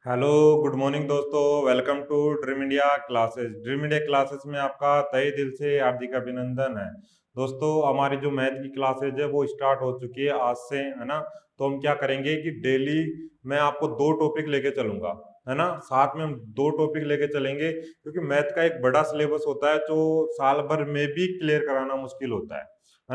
Hello, good morning दोस्तों। Welcome to dream India classes. Dream India classes में आपका तहे दिल से हार्दिक अभिनंदन है। दोस्तों, हमारी जो मैथ की क्लासेज है वो स्टार्ट हो चुकी है आज से, है ना। तो हम क्या करेंगे कि डेली मैं आपको दो टॉपिक लेके चलूंगा, है ना। साथ में हम दो टॉपिक लेके चलेंगे क्योंकि मैथ का एक बड़ा सिलेबस होता है जो साल भर में भी क्लियर कराना मुश्किल होता है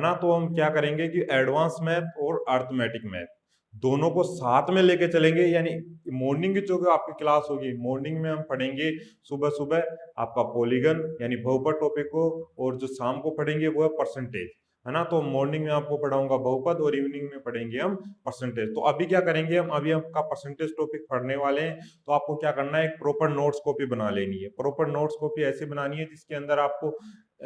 ना। तो हम क्या करेंगे कि एडवांस मैथ और अर्थमेटिक मैथ दोनों को साथ में लेके चलेंगे। यानी मॉर्निंग की जो आपकी क्लास होगी, मॉर्निंग में हम पढ़ेंगे सुबह सुबह आपका पॉलीगन यानी बहुपद टॉपिक को, और जो शाम को पढ़ेंगे वो है परसेंटेज, है ना। तो मॉर्निंग में आपको पढ़ाऊंगा बहुपद और इवनिंग में पढ़ेंगे हम परसेंटेज। तो अभी क्या करेंगे हम, अभी आपका परसेंटेज टॉपिक पढ़ने वाले हैं। तो आपको क्या करना है, एक प्रॉपर नोट्स कॉपी बना लेनी है। प्रॉपर नोट्स कॉपी ऐसे बनानी है जिसके अंदर आपको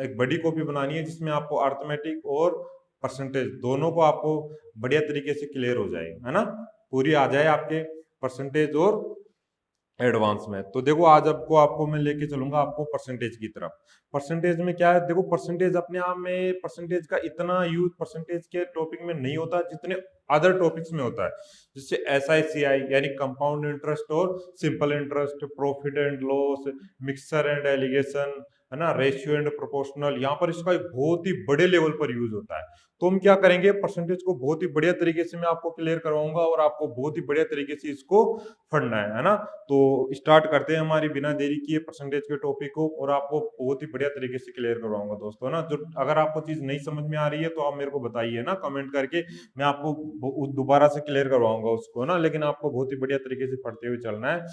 एक बड़ी कॉपी बनानी है जिसमें आपको अर्थमेटिक और परसेंटेज दोनों को आपको बढ़िया तरीके से क्लियर हो जाए, है ना। पूरी आ जाए आपके परसेंटेज और एडवांस में। तो देखो आज आपको मैं लेके चलूंगा आपको परसेंटेज की तरफ। परसेंटेज में क्या है, देखो परसेंटेज अपने आप में परसेंटेज का इतना यूज परसेंटेज के टॉपिक में नहीं होता जितने अदर टॉपिक्स में होता है। जैसे SICI यानी कंपाउंड इंटरेस्ट और simple interest, profit and loss, mixer and allegation, है ना, रेशियो एंड प्रोपोर्शनल, यहाँ पर इसका एक बहुत ही बड़े लेवल पर यूज होता है। तो हम क्या करेंगे, परसेंटेज को बहुत ही बढ़िया तरीके से मैं आपको क्लियर करवाऊंगा और आपको बहुत ही बढ़िया तरीके से इसको पढ़ना है ना। तो स्टार्ट करते हैं हमारी बिना देरी किए परसेंटेज के टॉपिक को, और आपको बहुत ही बढ़िया तरीके से क्लियर करवाऊंगा दोस्तों ना। जो अगर आपको चीज नहीं समझ में आ रही है तो आप मेरे को बताइए ना कमेंट करके, मैं आपको दोबारा से क्लियर करवाऊंगा उसको ना। लेकिन आपको बहुत ही बढ़िया तरीके से पढ़ते हुए चलना है।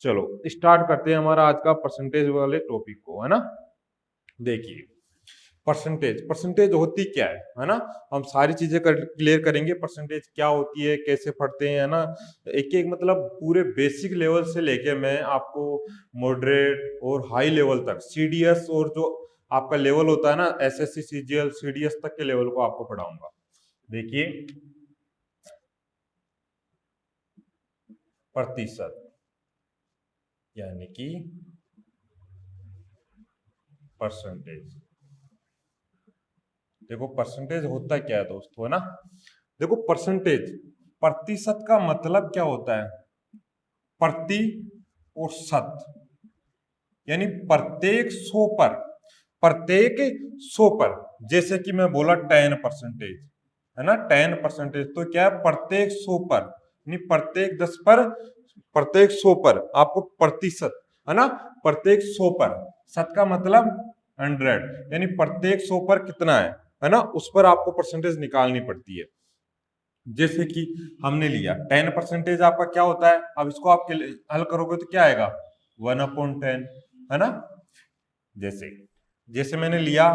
चलो स्टार्ट करते हैं हमारा आज का परसेंटेज वाले टॉपिक को, है ना। देखिए, परसेंटेज परसेंटेज होती क्या है ना। हम सारी चीजें क्लियर करेंगे, परसेंटेज क्या होती है, कैसे पढ़ते हैं, है ना। एक एक मतलब पूरे बेसिक लेवल से लेके मैं आपको मॉडरेट और हाई लेवल तक, CDS और जो आपका लेवल होता है ना, SSC CGL CDS तक के लेवल को आपको पढ़ाऊंगा। देखिए, प्रतिशत यानी कि परसेंटेज। देखो परसेंटेज होता क्या है दोस्तों, है ना। देखो परसेंटेज, प्रतिशत का मतलब क्या होता है, प्रति और शत, यानी प्रत्येक 100 पर। जैसे कि मैं बोला 10%, है ना, 10%। तो क्या है, प्रत्येक 100 पर, यानी प्रत्येक 100 पर आपको प्रतिशत, है ना, प्रत्येक 100 पर। शत का मतलब 100, यानी प्रत्येक 100 पर कितना है ना, उस पर आपको परसेंटेज निकालनी पड़ती है। जैसे कि हमने लिया 10%, आपका क्या होता है, अब इसको आप हल करोगे तो क्या आएगा, 1/10, है ना। जैसे जैसे मैंने लिया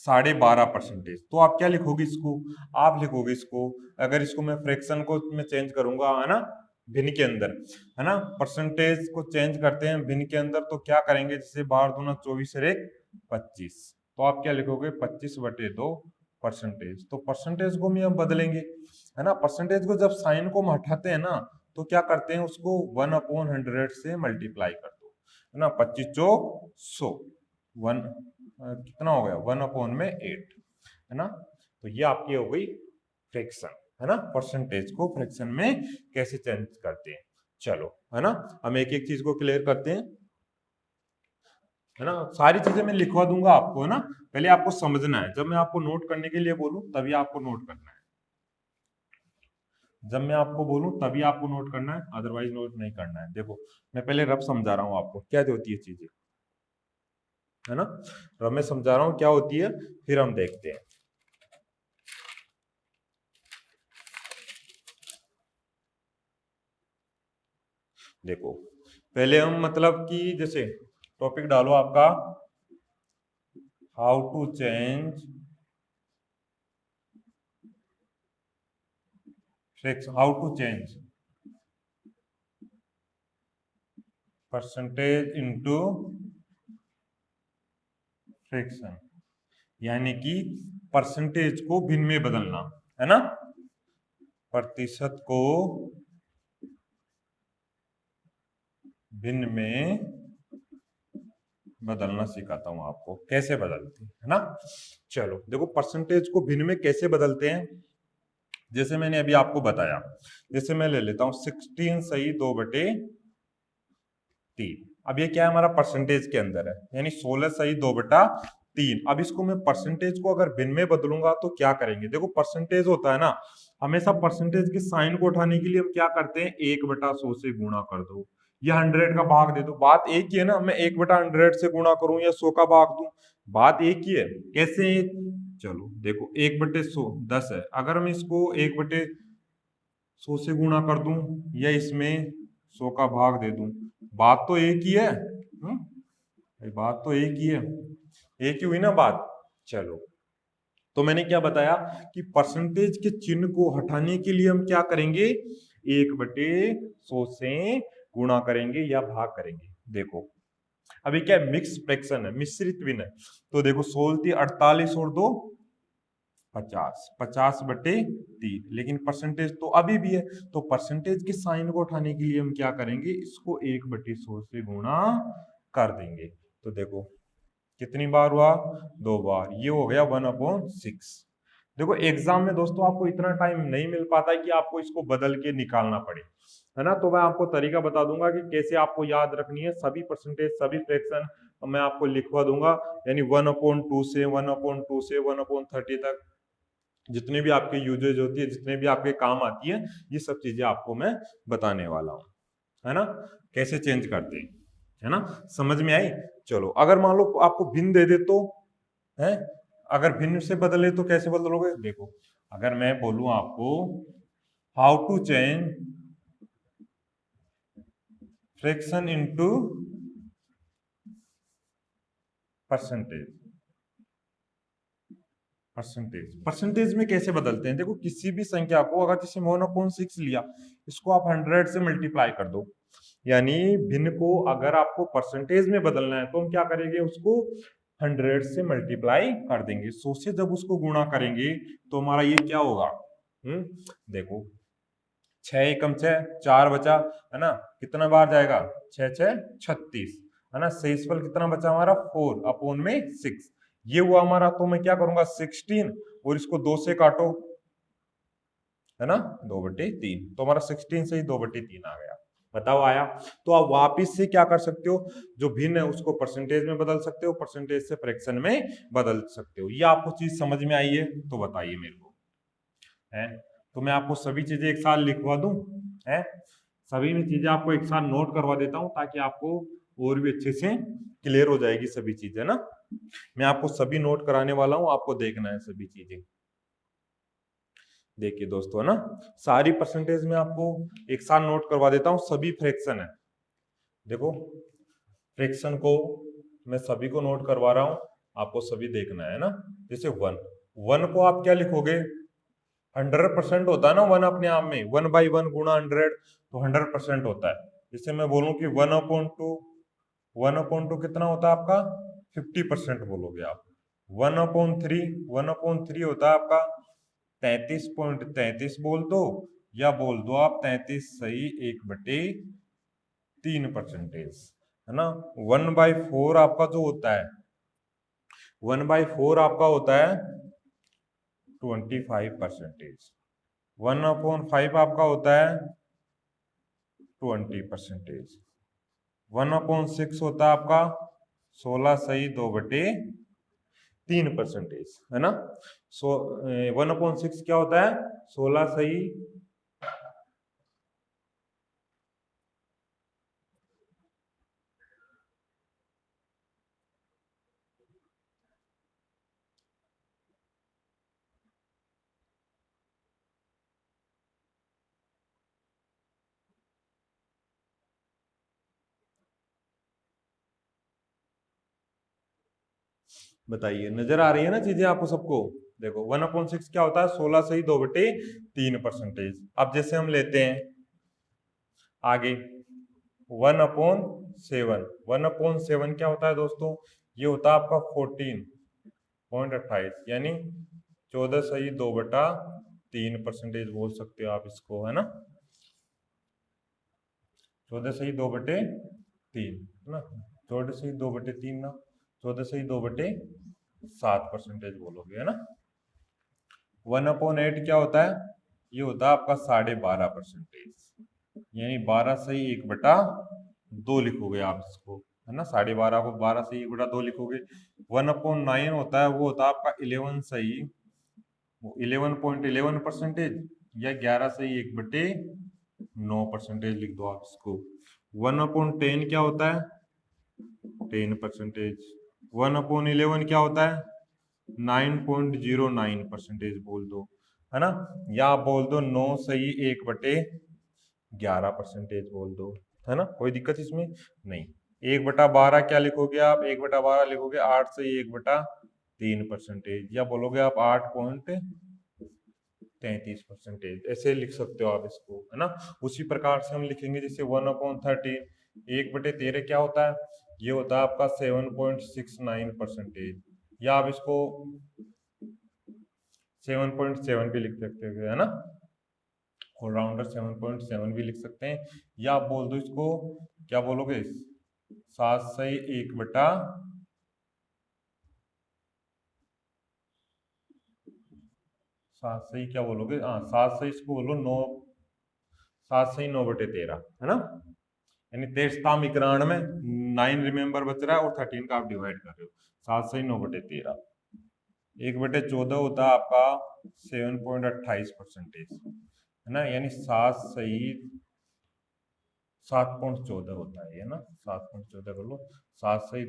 12.5%, तो आप क्या लिखोगे इसको, आप लिखोगे इसको, अगर इसको मैं फ्रैक्शन को मैं चेंज करूंगा, है ना, भिन्न के अंदर, है ना, परसेंटेज को चेंज करते हैं भिन्न के अंदर, तो क्या करेंगे, जैसे 12×2 = 24 और 1 = 25, तो आप क्या लिखोगे, 25/2 परसेंटेज। तो परसेंटेज को भी हम बदलेंगे, है ना। परसेंटेज को जब साइन को हम हटाते हैं ना, तो क्या करते हैं, उसको 1/100 से मल्टीप्लाई कर दो, है ना। 25 चौक 100, वन कितना हो गया, 1/8, है ना। तो ये आपकी हो गई फ्रैक्शन, है ना। परसेंटेज को फ्रैक्शन में कैसे चेंज करते हैं, चलो, है ना। हम एक एक चीज को क्लियर करते हैं, है ना। सारी चीजें मैं लिखवा दूंगा आपको, है ना। पहले आपको समझना है, जब मैं आपको नोट करने के लिए बोलूं तभी आपको नोट करना है, जब मैं आपको बोलूं तभी आपको नोट करना है, अदरवाइज नोट नहीं करना है। देखो मैं पहले रब समझा रहा हूं आपको क्या होती है चीजें, है ना। रब मैं समझा रहा हूं क्या होती है, फिर हम देखते हैं। देखो पहले हम मतलब कि जैसे टॉपिक डालो आपका, how to change how to change percentage into fraction, यानी कि परसेंटेज को भिन्न में बदलना, है ना। प्रतिशत को भिन्न में बदलना सिखाता हूं आपको, कैसे बदलते हैं, है ना। चलो देखो परसेंटेज को भिन्न में कैसे बदलते हैं, जैसे मैंने अभी आपको बताया, जैसे मैं ले लेता हूँ 16 सही 2/3। अब ये क्या है, हमारा परसेंटेज के अंदर है, यानी 16 सही 2/3। अब इसको मैं परसेंटेज को अगर भिन्न में बदलूंगा तो क्या करेंगे, देखो परसेंटेज होता है ना, हमेशा परसेंटेज के साइन को उठाने के लिए हम क्या करते हैं, 1/100 से गुणा कर दो या 100 का भाग दे दो। बात एक ही है ना, मैं 1/100 से गुणा करूं या 100 का भाग दूं, बात एक ही है। कैसे, चलो देखो 1/100 10 है, अगर मैं इसको 1/100 से गुणा कर दूं या इसमें 100 का भाग दे दूं, बात तो एक ही है। बात तो एक ही है, एक ही हुई ना बात। चलो, तो मैंने क्या बताया कि परसेंटेज के चिन्ह को हटाने के लिए हम क्या करेंगे, 1/100 से गुणा करेंगे या भाग करेंगे। देखो अभी क्या है, मिक्स फ्रैक्शन है, मिश्रित भिन्न है, तो देखो 16 48 और 2 50, 50/3, लेकिन परसेंटेज तो अभी भी है, तो परसेंटेज के साइन को उठाने के लिए हम क्या करेंगे, इसको 1/100 से गुणा कर देंगे। तो देखो कितनी बार हुआ, 2 बार, ये हो गया 1/6। देखो एग्जाम में दोस्तों आपको इतना टाइम नहीं मिल पाता है कि आपको इसको बदल के निकालना पड़े, है ना, तो मैं आपको तरीका बता दूंगा कि कैसे आपको याद रखनी है सभी परसेंटेज, सभी फ्रैक्शन मैं आपको लिखवा दूंगा, यानी 1/2 से 1/2 से 1/30 तक जितने भी आपके यूजेज होती है, जितने भी आपके काम आती है, ये सब चीजें आपको मैं बताने वाला हूँ, है ना, कैसे चेंज करते हैं, है ना, समझ में आई। चलो अगर मान लो आपको भिन्न दे दे तो, है, अगर भिन्न से बदले तो कैसे बदलोगे, देखो अगर मैं बोलूं आपको how to change fraction into percentage, percentage में कैसे बदलते हैं, देखो किसी भी संख्या को अगर जैसे 1/6 लिया, इसको आप 100 से मल्टीप्लाई कर दो, यानी भिन्न को अगर आपको परसेंटेज में बदलना है तो हम क्या करेंगे, उसको 100 से मल्टीप्लाई कर देंगे, 100 से जब उसको गुणा करेंगे तो हमारा ये क्या होगा, देखो 6 एकम 6, 4 बचा, है ना, कितना बार जाएगा, 6 6 36, है ना, शेषफल कितना बचा हमारा 4/6, ये हुआ हमारा, तो मैं क्या करूंगा 16 और इसको 2 से काटो, है ना, 2/3, तो हमारा 16 से ही 2/3 आ गया। बताओ आया। तो आप वापिस से क्या कर सकते हो, जो भिन्न है उसको परसेंटेज में बदल सकते हो, परसेंटेज से फ्रैक्शन में बदल सकते हो। ये आपको चीज समझ में आई है तो बताइए मेरे को, है, तो मैं आपको सभी चीजें एक साथ लिखवा दूं, है, सभी में चीजें आपको एक साथ नोट करवा देता हूं ताकि आपको और भी अच्छे से क्लियर हो जाएगी सभी चीजें ना। मैं आपको सभी नोट कराने वाला हूं, आपको देखना है सभी चीजें। देखिए दोस्तों, है ना, सारी परसेंटेज में आपको एक साथ नोट करवा देता हूं, सभी फ्रैक्शन है, देखो फ्रैक्शन को मैं सभी को नोट करवा रहा हूं, आपको सभी देखना है ना। जैसे 1 को आप क्या लिखोगे, 100% होता है ना 1 अपने आप में, 1/1 गुणा 100 तो 100% होता है। जैसे मैं बोलूं कि 1/2, 1/2 कितना होता है आपका, 50% बोलोगे आप। 1/3, 1/3 होता है आपका 33.33 बोल दो, या बोल दो आप 33 सही 1/3%, है ना। 1/4 आपका जो होता है, 1/4 आपका होता है 25%, 1/5 आपका होता है 20%, 1/6 होता है आपका 16 सही 2/3%, है ना। सो 1/6 क्या होता है, 16 सही बताइए, नजर आ रही है ना चीजें आपको सबको। देखो 1/6 क्या होता है, 16 सही 2/3%। अब जैसे हम लेते हैं आगे 1/7, 1/7 क्या होता है दोस्तों, ये होता है आपका 14.28, यानी 14 सही 2/3% बोल सकते हो आप इसको, है ना, 14 सही 2/3, है ना, 14 सही 2/3 ना, 14 सही 2/7% बोलोगे, है ना। 1/8 क्या होता है, ये होता है आपका 12.5%, यानी 12 सही 1/2 लिखोगे आप इसको, है ना। 12.5 को 12 सही 1/2 लिखोगे। 1/9 होता है, वो होता है आपका 11 सही 11.11% या 11 सही 1/9% लिख दो आप इसको। 1/10 क्या होता है? 10%। 1/11 क्या होता है? 9.09% बोल दो, है ना। या आप बोल दो 9 सही 1/11% बोल दो, है ना। कोई दिक्कत इसमें नहीं। 1/12 क्या लिखोगे आप? 1/12 लिखोगे 8 सही 1/3%, या बोलोगे आप 8.33%, ऐसे लिख सकते हो आप इसको, है ना। उसी प्रकार से हम लिखेंगे जैसे 1/13, 1/13 क्या होता है? ये होता है आपका 7.69%, या आप इसको 7.7 भी लिख सकते हो, है ना। ऑलराउंडर 7.7 भी लिख सकते हैं, या आप बोल दो इसको, क्या बोलोगे? 7 सही 7 सही क्या बोलोगे? हाँ, 7 सही इसको बोलो 9, 7 सही 9/13, है ना। यानी 93 में 9 रिमेंबर बच रहा है और 13 का आप डिवाइड कर रहे हो। 7 सही 9/13। 1/14 होता है आपका 7.28%, है ना। यानी 7 सही 7.14 होता है ना। 7.14 कर लो। 7 सही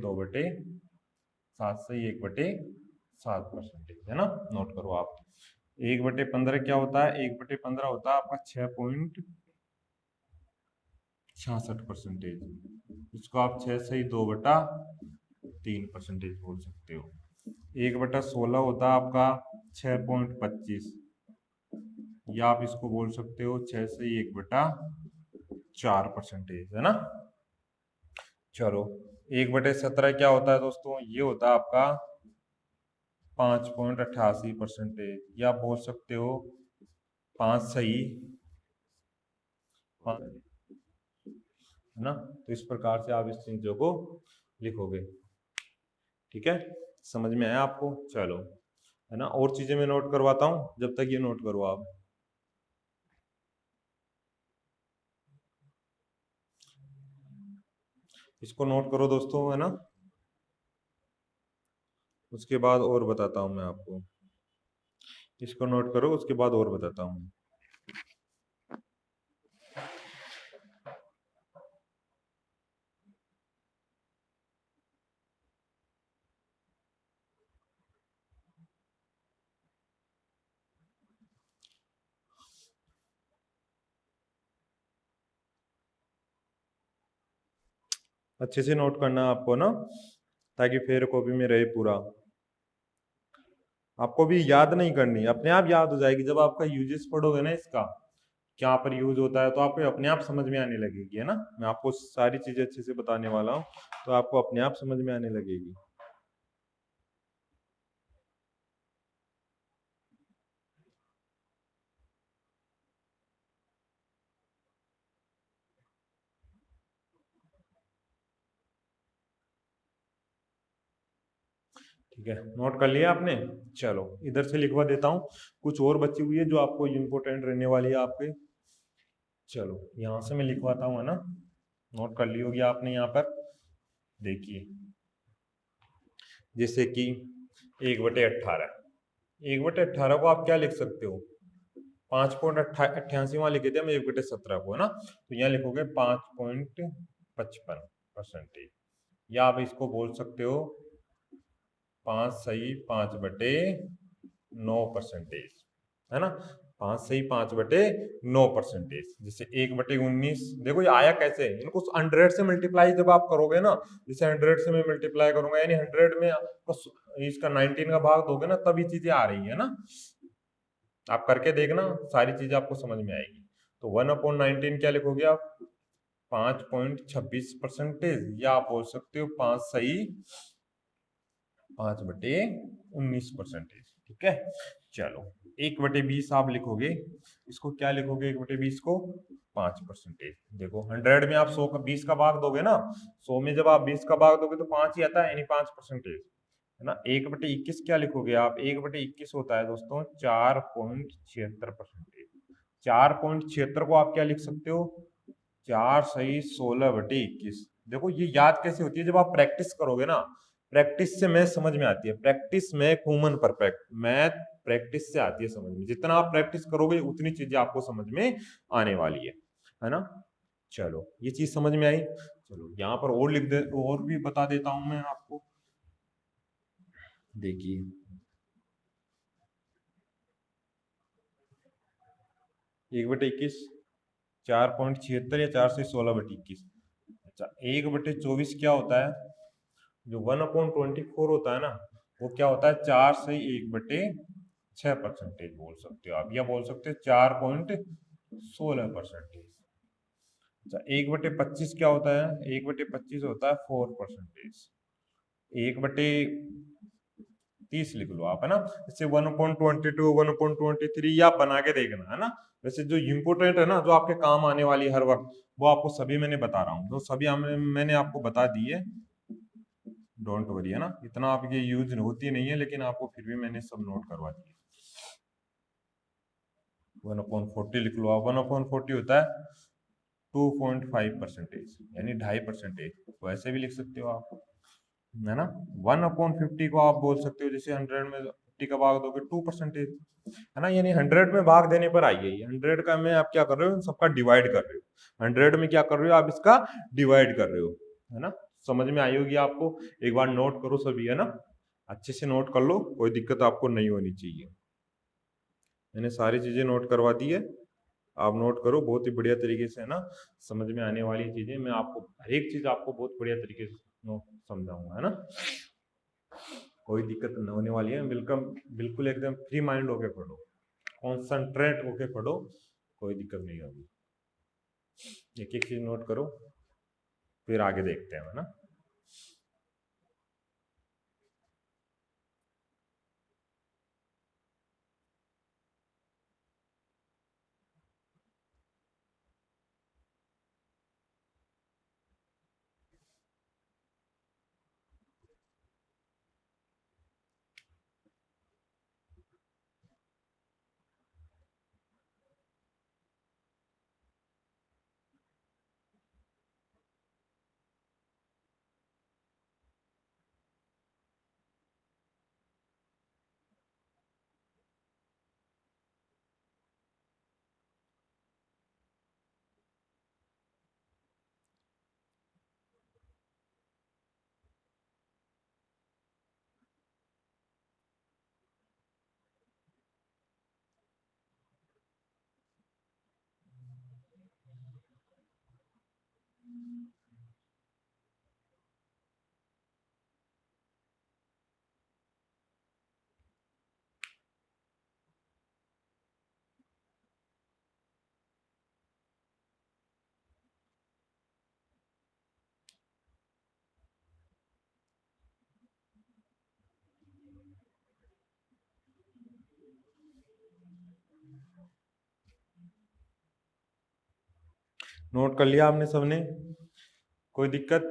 7 सही 1/7%, है ना। नोट करो आप। 1/15 क्या होता है? 1/15 होता है आपका 6.66%। इसको आप 6 सही 2/3% बोल सकते हो। 1/16 होता है आपका 6.25, या आप इसको बोल सकते हो 6 सही 1/4%, है ना। चलो, 1/17 क्या होता है दोस्तों? ये होता है आपका 5.88%, या आप बोल सकते हो 5 सही 5, है ना। तो इस प्रकार से आप इस चीजों को लिखोगे, ठीक है। समझ में आया आपको? चलो, है ना। और चीजें मैं नोट करवाता हूँ, जब तक ये नोट करो आप। इसको नोट करो दोस्तों, है ना। उसके बाद और बताता हूँ मैं आपको। इसको नोट करो, उसके बाद और बताता हूँ। अच्छे से नोट करना आपको ना, ताकि फिर कॉपी में रहे पूरा। आपको भी याद नहीं करनी, अपने आप याद हो जाएगी जब आपका यूजेस पढ़ोगे ना इसका, क्या पर यूज होता है, तो आपको अपने आप समझ में आने लगेगी, है ना। मैं आपको सारी चीजें अच्छे से बताने वाला हूँ, तो आपको अपने आप समझ में आने लगेगी। ठीक है, नोट कर लिया आपने। चलो, इधर से लिखवा देता हूँ। कुछ और बची हुई है जो आपको इम्पोर्टेंट रहने वाली है आपके। चलो, यहाँ से मैं लिखवाता हूँ, है ना। नोट कर ली होगी आपने यहाँ पर। देखिए, जैसे कि 1/18, 1/18 को आप क्या लिख सकते हो? 5.88 वहां लिखे थे हम 1/17 को, है ना। तो यहाँ लिखोगे 5.55%, या आप इसको बोल सकते हो 5 सही 5/9%, है ना। 5 सही 5/9%। जैसे 1/19, देखो ये आया कैसे? इनको 100 से मल्टीप्लाई जब आप करोगे ना, जैसे 100 से मैं मल्टीप्लाई करूंगा, यानी 100 में आपको इसका 19 का भाग दोगे ना, तब ये चीजें आ रही है ना। आप करके देखना, सारी चीजें आपको समझ में आएगी। तो 1/19 क्या लिखोगे आप? 5.26%, या आप बोल सकते हो 5 सही 5/19%, ठीक है। चलो, 1/20 आप लिखोगे, इसको क्या लिखोगे? 1/20 को 5%। देखो, 100 में आप 100 का 20 का भाग दोगे ना, 100 में जब आप 20 का भाग दोगे तो 5 ही आता है, यानी 5%, है ना। 1/21 क्या लिखोगे आप? 1/21 होता है दोस्तों 4.76%, 4.76 को आप क्या लिख सकते हो, 4 सही 16/21। देखो ये याद कैसे होती है, जब आप प्रैक्टिस करोगे ना, प्रैक्टिस से मैथ समझ में आती है। प्रैक्टिस में ह्यूमन परफेक्ट, मैथ प्रैक्टिस से आती है समझ में। जितना आप प्रैक्टिस करोगे उतनी चीजें आपको समझ में आने वाली है ना। चलो ये चीज समझ में आई। चलो यहाँ पर और लिख दे, और भी बता देता हूं मैं आपको। देखिए 1/21, 4.76 या 4 से 16/21। अच्छा 1/24 क्या होता है, जो 1/24 होता है ना, वो क्या होता है, 4 से 1/6% बोल सकते हो आप, या बोल सकते हो 4.16%। अच्छा 1/25 क्या होता है, 1/25 होता है 4%। 1/30 लिख लो आप, है ना। इससे 1/22, 1/23 या बना के देखना, है ना। वैसे जो इम्पोर्टेंट है ना, जो आपके काम आने वाली हर वक्त, वो आपको सभी मैंने बता रहा हूँ, तो सभी मैंने आपको बता दी है। डोंट वरी, है ना, इतना आपकी यूज होती नहीं है, लेकिन आपको फिर भी मैंने सब नोट करवा दिए। 1/40 लिख लो आप। 1/40 होता है 2.5%, यानी 2.5%। वैसे भी लिख सकते हो आप, है ना। 1/50 को आप बोल सकते हो, जैसे 100 में 50 का भाग दोगे 2%, है ना। यानी 100 में भाग देने पर आई है, 100 का में आप क्या कर रहे हो, सबका डिवाइड कर रहे हो। 100 में क्या कर रहे हो आप, इसका डिवाइड कर रहे हो, है ना। समझ में आई होगी आपको। एक बार नोट करो सभी, है ना, अच्छे से नोट कर लो, कोई दिक्कत आपको नहीं होनी चाहिए। मैंने सारी चीजें नोट करवा दी है, आप नोट करो बहुत ही बढ़िया तरीके से, है ना। समझ में आने वाली चीजें मैं आपको, हर एक चीज आपको बहुत बढ़िया तरीके से समझाऊंगा, है ना। कोई दिक्कत न होने वाली है, बिल्कुल बिल्कुल एकदम फ्री माइंड होके पढ़ो, कॉन्सेंट्रेट होके पढ़ो, कोई दिक्कत नहीं होगी। एक एक चीज नोट करो, फिर आगे देखते हैं, है ना। नोट कर लिया आपने सबने, कोई दिक्कत।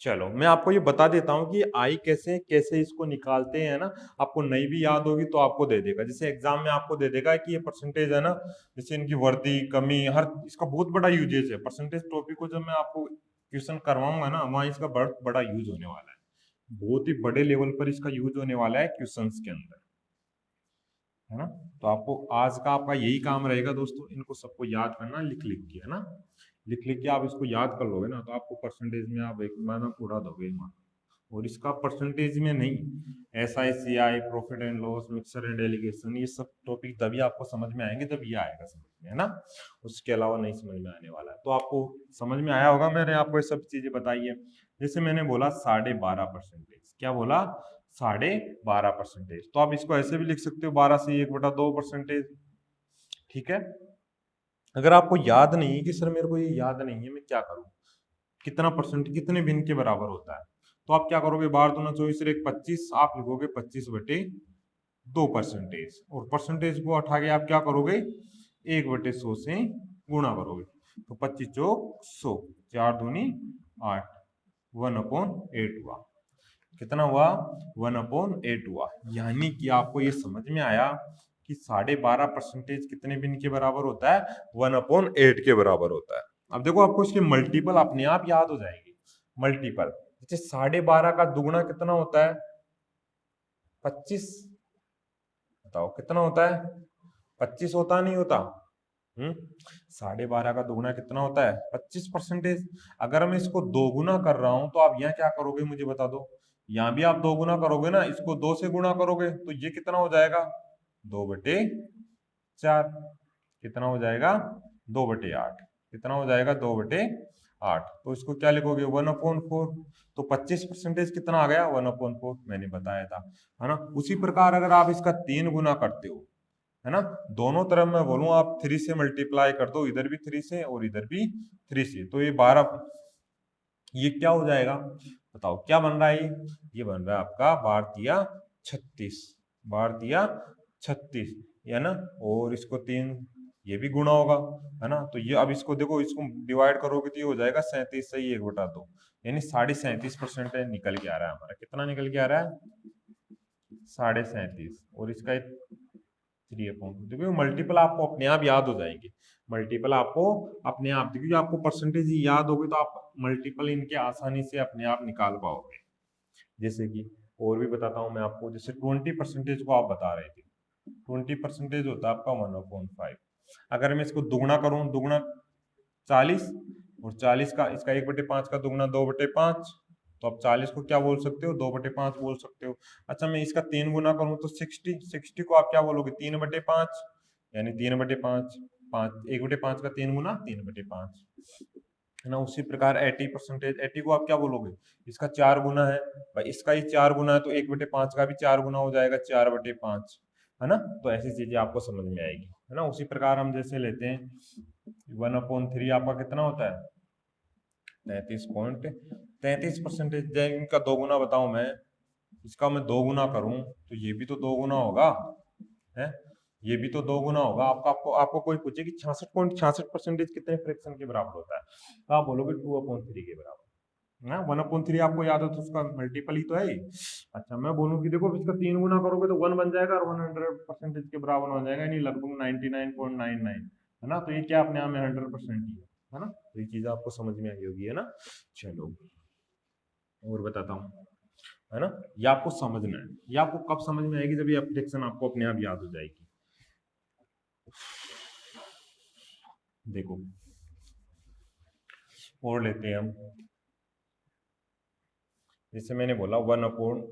चलो मैं आपको ये बता देता हूँ कि आई कैसे कैसे इसको निकालते हैं, ना। आपको नहीं भी याद होगी तो आपको दे देगा, जैसे एग्जाम में आपको दे देगा कि ये परसेंटेज है ना, जैसे इनकी वर्दी कमी, हर इसका बहुत बड़ा यूजेज है। परसेंटेज टॉपिक को जब मैं आपको क्वेश्चन करवाऊंगा ना, वहाँ इसका बहुत बड़ा यूज होने वाला है, बहुत ही बड़े लेवल पर इसका यूज होने वाला है क्वेश्चन के अंदर, है ना। तो आपको आज का आपका यही काम रहेगा दोस्तों, इनको सबको याद करना, लिख लिख के, है ना। लिख लिख के आप इसको याद कर लोगे ना, तो आपको परसेंटेज में आप एक माना उड़ा दोगे मान। और इसका परसेंटेज में नहीं, SICI, profit and loss, mixer and allegation, ये सब टॉपिक तभी आपको समझ में आएंगे जब ये आएगा समझ में, है ना। उसके अलावा नहीं समझ में आने वाला है। तो आपको समझ में आया होगा, मैंने आपको ये सब चीजें बताई है। जैसे मैंने बोला 12.5%, क्या बोला, 12.5%। तो आप इसको ऐसे भी लिख सकते हो 12 से 1/2%। ठीक है। अगर आपको याद नहीं है कि सर मेरे को ये याद नहीं है, मैं क्या करूं, कितना परसेंट कितने भिन्न के बराबर होता है, तो आप क्या करोगे, 12×2 = 25, आप लिखोगे 25/2%, और परसेंटेज को उठा के आप क्या करोगे, 1/100 से गुणा करोगे, तो 25 चौक 100, 4×2 = 8, 1/8 हुआ। कितना हुआ, 1/8 हुआ। यानी कि आपको ये समझ में आया कि 12.5% कितने बिन के बराबर होता है, 1/8 के बराबर होता है। अब देखो आपको इसके मल्टीपल अपने आप याद हो जाएंगे। मल्टीपल जैसे 12.5 का दुगुना कितना होता है, 25। बताओ कितना होता है, 25 होता नहीं होता। 12.5 का दुगुना कितना होता है, 25%। अगर मैं इसको दो गुना कर रहा हूं तो आप यहाँ क्या करोगे मुझे बता दो। यहाँ भी आप दो गुना करोगे ना, इसको 2 से गुना करोगे तो ये कितना हो जाएगा, 2/4। कितना हो जाएगा, 2/8। कितना हो जाएगा, 2/8। तो इसको क्या लिखोगे, 1/4। तो 25% कितना आ गया, 1/4 मैंने बताया था, है ना। उसी प्रकार अगर आप इसका 3 गुना करते हो, है ना, दोनों तरफ मैं बोलूं आप 3 से मल्टीप्लाई कर दो, इधर भी 3 से और इधर भी 3 से, तो ये 12, ये क्या हो जाएगा, बताओ क्या बन रहा है, ये बन रहा है आपका 12×36, 12×36, है ना। और इसको 3, ये भी गुणा होगा, है ना। तो ये अब इसको देखो, इसको डिवाइड करोगे तो ये हो जाएगा 37 से 1/2, यानी 37.5% निकल के आ रहा है हमारा। कितना निकल के आ रहा है, 37.5। और इसका 3/, देखिए मल्टीपल आपको अपने आप याद हो जाएंगे। मल्टीपल आपको अपने आप, क्योंकि आपको परसेंटेज याद होगी तो आप मल्टीपल इनके आसानी से अपने आप निकाल पाओगे। जैसे कि और भी बताता हूँ मैं आपको, जैसे 20% को आप बता रहे थे, 20% होता है आपका 1/5। अगर मैं इसको दुगुना करूँ, दुगुना 40, और 40 का इसका 1/5 का दुगुना 2/5, तो आप 40 को क्या बोल सकते हो, 2/5 बोल सकते हो। अच्छा मैं इसका 3 गुना करूं तो 60 को आप क्या बोलोगे, 3/5, यानी 3/5, 1/5 का 3 गुना 3/5, है ना। उसी प्रकार 80%, 80 को आप क्या बोलोगे, इसका 4 गुना है भाई, इसका ही 4 गुना है तो 1/5 का भी 4 गुना हो जाएगा, 4/5, है ना। तो ऐसी चीजें आपको समझ में आएगी, है ना। उसी प्रकार हम जैसे लेते हैं 1/3 आपका कितना होता है, 33%। इनका दो गुना बताऊं मैं, इसका मैं दो गुना करूं तो ये भी तो दो गुना होगा, है, ये भी तो दो गुना होगा। आपको कोई पूछे कि 66.66% कितने फ्रैक्शन के बराबर होता है, तो आप बोलोगे 2/3 के बराबर, ना। 1/3 आपको याद है तो उसका मल्टीपल ही तो है ही। अच्छा मैं बोलूं कि देखो इसका 3 गुना करोगे तो 1 बन जाएगा और 100% के बराबर हो जाएगा, यानी लगभग 99.99, है ना। तो ये क्या अपने आप में 100% ही है ना। तो ये चीज आपको समझ में आई होगी, है ना। चलो और बताता हूँ, है ना। ये आपको समझना है, ये आपको कब समझ में आएगी, जब ये फ्रैक्शन आपको अपने आप याद हो जाएगी। देखो और लेते हैं हम, जैसे मैंने बोला 1/12,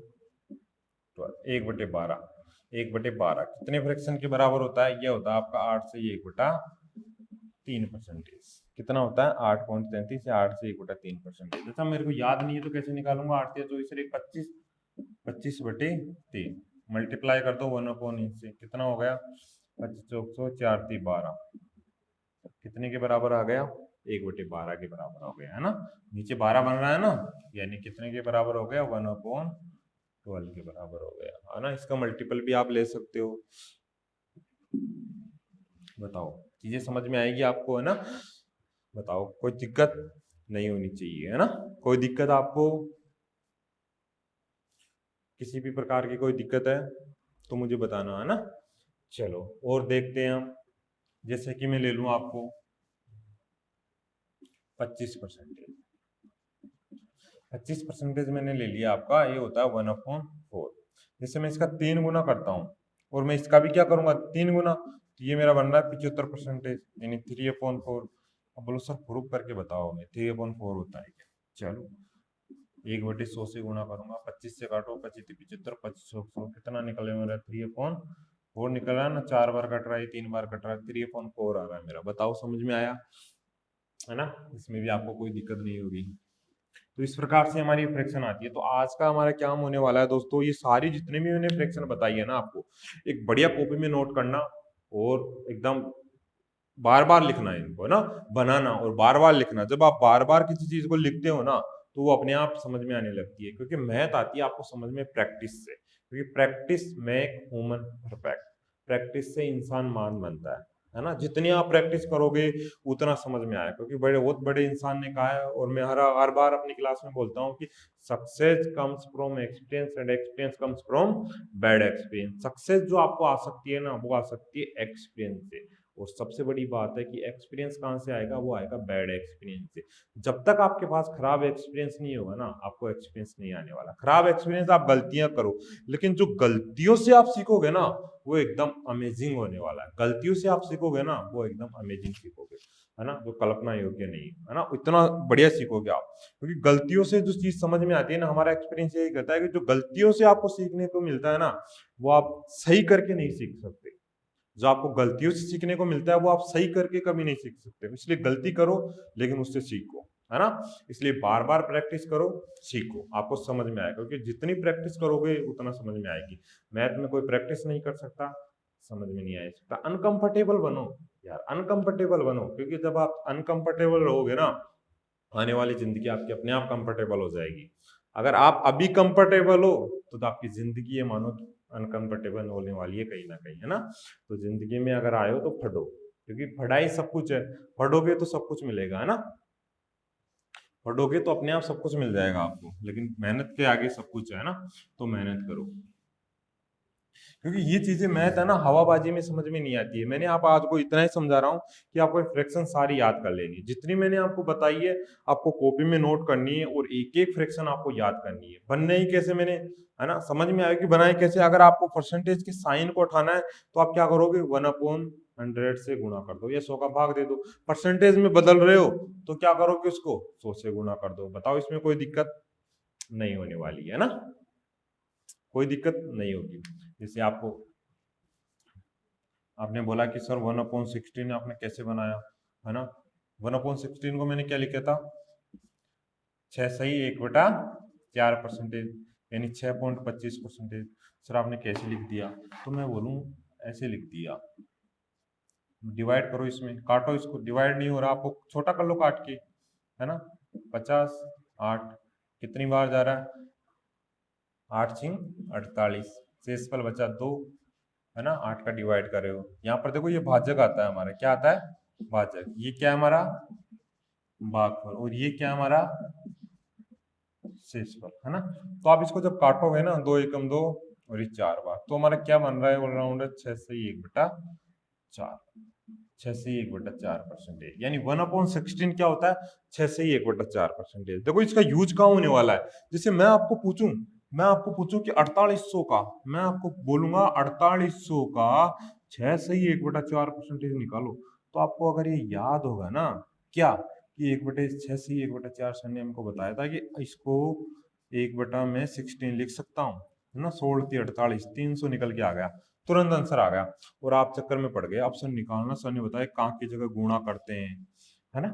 1/12 कितने फ्रैक्शन के बराबर होता है, ये होता है आपका 8 से 1/3%। कितना होता है, 8.33 या 8 से 1/3%। अच्छा मेरे को याद नहीं है तो कैसे निकालूंगा, 8 या 24 से 25, 25/3 मल्टीप्लाई कर दो 1/8 से, कितना हो गया, 25 चौक 4 3 12, कितने के बराबर आ गया, 1/12 के बराबर हो गया, है ना। नीचे 12 बन रहा है ना, यानी कितने के बराबर हो गया, 1/12 के बराबर हो गया, है ना। इसका मल्टीपल भी आप ले सकते हो। बताओ चीजें समझ में आएगी आपको, है ना। बताओ कोई दिक्कत नहीं होनी चाहिए, है ना। कोई दिक्कत आपको, किसी भी प्रकार की कोई दिक्कत है तो मुझे बताना, है ना। चलो और देखते हैं हम, जैसे कि मैं ले लूं आपको 25%, 25% मैंने ले लिया आपका, ये होता है 1/4। जैसे मैं इसका 3 गुना करता हूँ और मैं इसका भी क्या करूंगा 3 गुना, तो ये मेरा बन रहा है 75%, यानी 3/4। अब बोलो सर प्रूफ करके बताओ, मैं 3/4 होता है क्या। चलो 1/100 से गुणा करूंगा, 25 से काटो, 25 75, 25 कितना निकले मेरा 3/4 निकल रहा है ना, 4 बार कट रहा है, 3 बार कट रहा है, 3/4 आ रहा है मेरा। बताओ समझ में आया, है ना। इसमें भी आपको कोई दिक्कत नहीं होगी। तो इस प्रकार से हमारी फ्रैक्शन आती है। तो आज का हमारा क्या होने वाला है दोस्तों, ये सारी जितने भी मैंने फ्रैक्शन बताई है ना आपको, एक बढ़िया कॉपी में नोट करना और एकदम बार बार लिखना है इनको, है ना, बनाना और बार बार लिखना। जब आप बार बार किसी चीज को लिखते हो ना तो वो अपने आप समझ में आने लगती है, क्योंकि मैथ आती है आपको समझ में प्रैक्टिस से, क्योंकि practice make human perfect, practice से इंसान महान बनता है है ना। जितनी आप प्रैक्टिस करोगे उतना समझ में आएगा, क्योंकि बड़े बहुत बड़े इंसान ने कहा है, और मैं हर बार अपनी क्लास में बोलता हूँ कि success comes from experience and experience comes from bad experience. Success जो आपको आ सकती है ना, वो आ सकती है एक्सपीरियंस से। और सबसे बड़ी बात है कि एक्सपीरियंस कहाँ से आएगा, वो आएगा बैड एक्सपीरियंस से। जब तक आपके पास खराब एक्सपीरियंस नहीं होगा ना, आपको एक्सपीरियंस नहीं आने वाला। खराब एक्सपीरियंस, आप गलतियां करो, लेकिन जो गलतियों से आप सीखोगे ना, वो एकदम अमेजिंग होने वाला है। गलतियों से आप सीखोगे ना, वो एकदम अमेजिंग सीखोगे, है ना, जो कल्पना योग्य नहीं है ना, इतना बढ़िया सीखोगे आप। क्योंकि गलतियों से जो चीज समझ में आती है ना, हमारा एक्सपीरियंस यही कहता है कि जो गलतियों से आपको सीखने को मिलता है ना, वो आप सही करके नहीं सीख सकते। जो आपको गलतियों से सीखने को मिलता है, वो आप सही करके कभी नहीं सीख सकते। इसलिए गलती करो, लेकिन उससे सीखो, है ना। इसलिए बार बार प्रैक्टिस करो, सीखो, आपको समझ में आएगा। क्योंकि जितनी प्रैक्टिस करोगे उतना समझ में आएगी। मैथ में कोई प्रैक्टिस नहीं कर सकता, समझ में नहीं आ सकता। अनकंफर्टेबल बनो यार, अनकंफर्टेबल बनो, क्योंकि जब आप अनकंफर्टेबल रहोगे ना, आने वाली जिंदगी आपकी अपने आप कंफर्टेबल हो जाएगी। अगर आप अभी कंफर्टेबल हो, तो आपकी जिंदगी ये मानो अनकंफर्टेबल होने वाली है कहीं ना कहीं, है ना। तो जिंदगी में अगर आए हो तो पढ़ो, क्योंकि पढ़ाई सब कुछ है। पढ़ोगे तो सब कुछ मिलेगा, है ना। पढ़ोगे तो अपने आप सब कुछ मिल जाएगा आपको, लेकिन मेहनत के आगे सब कुछ है ना। तो मेहनत करो, क्योंकि ये चीजें मैथ है ना, हवाबाजी में समझ में नहीं आती है। मैंने आप आज को इतना ही समझा रहा हूँ कि आपको फ्रैक्शन सारी याद कर लेनी है, जितनी मैंने आपको बताई है। आपको कॉपी में नोट करनी है, और एक एक फ्रैक्शन आपको याद करनी है। बनने ही कैसे मैंने, है ना, समझ में आया कि बनाए कैसे। अगर आपको परसेंटेज के साइन को उठाना है, तो आप क्या करोगे, 1/100 से गुणा कर दो, या 100 का भाग दे दो। परसेंटेज में बदल रहे हो, तो क्या करोगे, उसको 100 से गुणा कर दो। बताओ, इसमें कोई दिक्कत नहीं होने वाली है ना, कोई दिक्कत नहीं होगी। जैसे आपको, आपने बोला कि सर 1/16 आपने कैसे बनाया, है ना। 1/16 को मैंने क्या लिखा था, 6 सही 1/4%, यानी 6.25%। सर आपने कैसे लिख दिया, तो मैं बोलूँ ऐसे लिख दिया। डिवाइड करो, इसमें काटो, इसको डिवाइड नहीं हो रहा, आपको छोटा कर लो काट के, है ना। 50, 8 कितनी बार जा रहा है, 8×6 = 48, शेषफल बचा 2, है ना। 8 का डिवाइड कर रहे हो, यहाँ पर देखो ये भाजक आता है हमारा, क्या आता है, भाजक। ये क्या है हमारा, भागफल, और ये क्या है हमारा, शेषफल, है ना। तो आप इसको जब काटोगे ना, 2 एकम 2, और ये 4 बार, तो हमारा क्या बन रहा है, ऑलराउंडर 6 से 1/4, 6 से 1/4%। यानी 1/16 क्या होता है, 6 से 1/4%। देखो इसका यूज कहाँ होने वाला है। जैसे मैं आपको पूछूं कि 4800 का, मैं आपको बोलूंगा 4800 का 6 से 1/4% निकालो, तो आपको अगर ये याद होगा ना, क्या, कि 1/6 से 1/4 सर ने हमको बताया था कि इसको 1/16 लिख सकता हूँ, है ना। 16×3 = 48, 300 निकल के आ गया, तुरंत आंसर आ गया। और आप चक्कर में पड़ गए, ऑप्शन निकालना, सर ने बताया कहाँ की जगह गुणा करते हैं, है ना।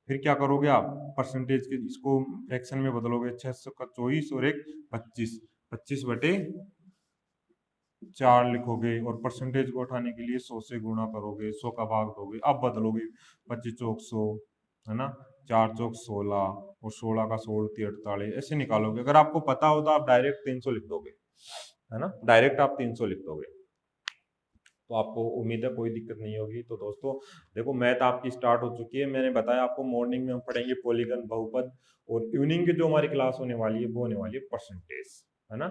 फिर क्या करोगे आप, परसेंटेज के इसको फ्रैक्शन में बदलोगे, 600 का 24 और 1 25, 25/4 लिखोगे, और परसेंटेज को उठाने के लिए 100 से गुणा करोगे, 100 का भाग दोगे, अब बदलोगे, 25 चौक 100, है ना, 4 चौक 16, और 16 का 16×3 = 48, ऐसे निकालोगे। अगर आपको पता हो तो आप डायरेक्ट 300 लिख दोगे, है ना, डायरेक्ट आप 300 लिख दोगे। तो आपको उम्मीद है कोई दिक्कत नहीं होगी। तो दोस्तों देखो, मैथ आपकी स्टार्ट हो चुकी है। मैंने बताया आपको, मॉर्निंग में हम पढ़ेंगे पॉलीगन, बहुपद, और इवनिंग की जो हमारी क्लास होने वाली है, वो होने वाली है परसेंटेज, है ना,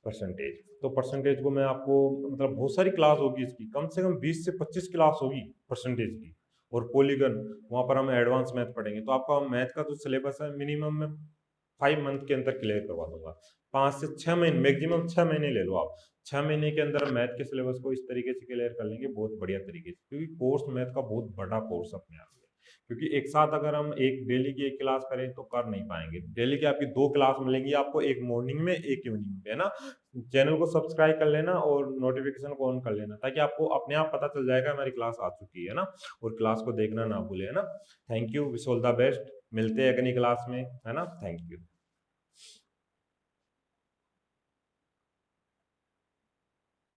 परसेंटेज। तो परसेंटेज को मैं आपको, मतलब बहुत सारी क्लास होगी इसकी, कम से कम 20 से 25 क्लास होगी परसेंटेज की। और पॉलीगन, वहां पर हम एडवांस मैथ पढ़ेंगे। तो आपका मैथ का जो सिलेबस है, मिनिमम में 5 मंथ के अंदर क्लियर करवा दूंगा। 5 से 6 महीने, मैक्सिमम 6 महीने ले लो आप। 6 महीने के अंदर मैथ के सिलेबस को इस तरीके से क्लियर कर लेंगे, बहुत बढ़िया तरीके से। क्योंकि कोर्स मैथ का बहुत बड़ा कोर्स अपने आप में, क्योंकि एक साथ अगर हम एक डेली की एक क्लास करें तो कर नहीं पाएंगे। डेली की आपकी 2 क्लास मिलेंगी आपको, एक मॉर्निंग में, एक इवनिंग में, है ना। चैनल को सब्सक्राइब कर लेना, और नोटिफिकेशन को ऑन कर लेना, ताकि आपको अपने आप पता चल जाएगा हमारी क्लास आ चुकी है ना। और क्लास को देखना ना भूले, है ना। Thank you, wish all the best. मिलते हैं अगली क्लास में, है ना। Thank you.